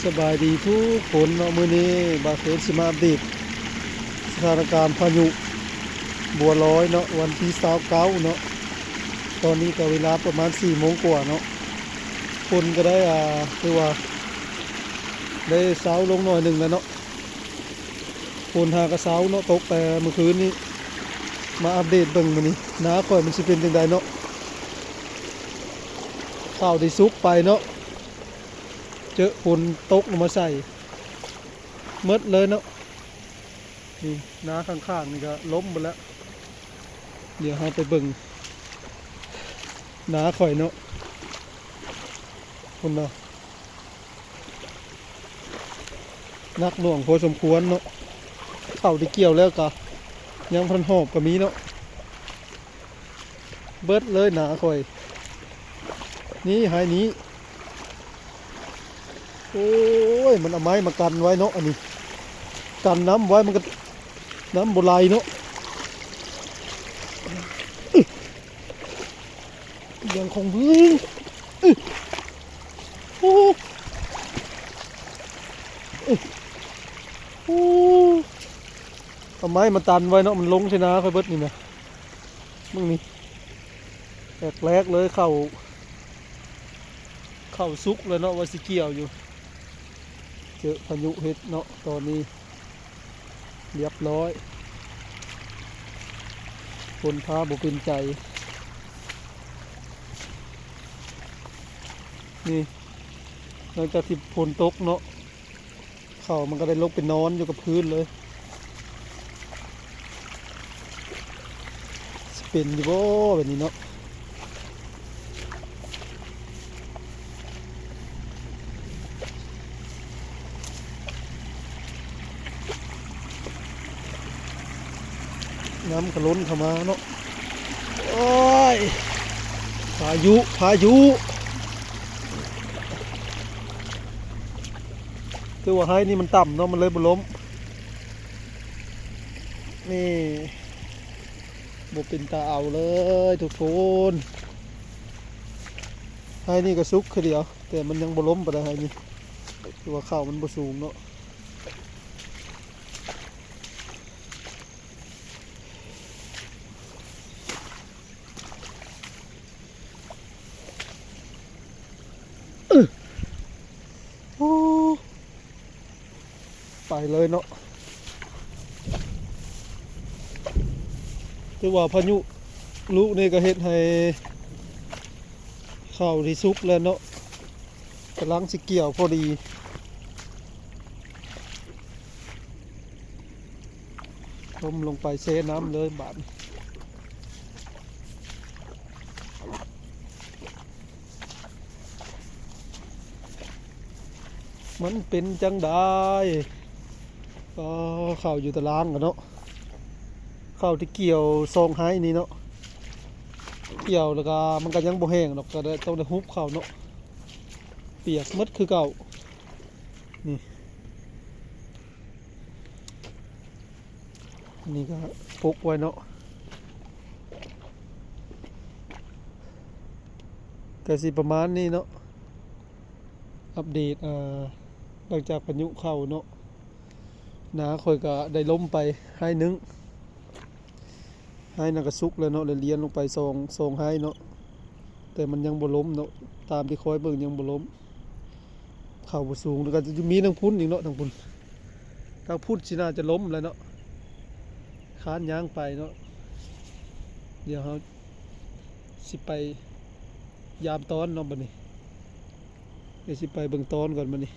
สบายดีทุกคนเนาะมื้อนี้บาเฟสสิมาอัปเดตสถานการณ์พายุบัวลอยเนาะวันที่29เนาะตอนนี้ก็เวลาประมาณ4 โมงกว่าเนาะฝนก็ได้คือว่าได้เซาลงหน่อยหนึ่งแล้วเนาะฝนหากระเซาเนาะตกแต่เมื่อคืนนี้มาอัปเดตเบิ่งมื้อนี้น้าข่อยมันสิเป็นจังไดเนาะข้าวที่สุกไปเนาะเจอฝนตกลงมาใส่หมดเลยเนาะนี่น้าข้างๆนี่ก็ล้มหมดแล้วเดี๋ยวเราไปเบิ่งน้าข่อยเนาะคนเนาะนักหน่วงพอสมควรเนาะเข้าที่เกี่ยวแล้วก็ยังพันหอบก็มีเนาะเบิดเลยน้าข่อยนี่หายนี้โอ้ยมันเอาไม้มากันไว้เนาะอันนี้กันน้ำไว้มันก็น้ำโบราณเนาะยังคงพึ่งโอ้โอ้เอาไม้มาตันไว้เนาะมันลงใช่นะค่อยเบิดนี่นะมึงนี่แรกเลยเข้าซุกเลยเนาะว่าสิเกี่ยวอยู่เจอพายุเฮ็ดเนาะตอนนี้เรียบร้อยฝนฟ้าบ่เป็นใจนี่หลังจากที่ฝนตกเนาะข้าวมันก็ได้ลงไปนอนอยู่กับพื้นเลยเป็นอยู่บ่แบบนี้เนาะน้ำกระล้นเข้ามาเนาะโอ้ยพายุคือว่าให้นี่มันต่ำเนาะมันเลยบ่ล้มนี่บ่เป็นตาเอาเลยทุกคนให้นี่ก็ซุกคือเดียวแต่มันยังบ่ล้มปานใดให้นี่คือว่าข้าวมันบ่สูงเนาะโอ้ไปเลยเนาะคือว่าพายุลูกนี่ก็เฮ็ดให้ข้าวที่สุกแล้วเนาะกำลังสิเกี่ยวพอดีต้มลงไปเซน้ำเลยบาดมันเป็นจังได้ก็ข้าวอยู่ตารางกันเนาะข้าวที่เกี่ยวซองไห้นี่เนาะเกี่ยวแล้วก็มันก็ยังบ่แห้งหรอกก็ต้องได้ฮุบข้าวเนาะเปียกหมดคือเก่านี่ก็ปกไว้เนาะก็สิประมาณนี้เนาะอัปเดตหลังจากพายุเข้าเนาะน้าค่อยก็ได้ล้มไปให้นึงให้นักสุกเลยเนาะเลยเลี้ยนลงไปซองให้เนาะแต่มันยังบ่ล้มเนาะตามที่คอยเบิ่งยังบ่ล้มเข่าบ่สูงแล้วก็จะมีทางพุ่นอีกเนาะทางพุ่นสิน่าจะล้มแล้วเนาะค้านย่างไปเนาะเดี๋ยวเฮาสิไปยามตอนเนาะบัดนี้เดี๋ยวสิไปเบิ่งตอนก่อนบัดนี้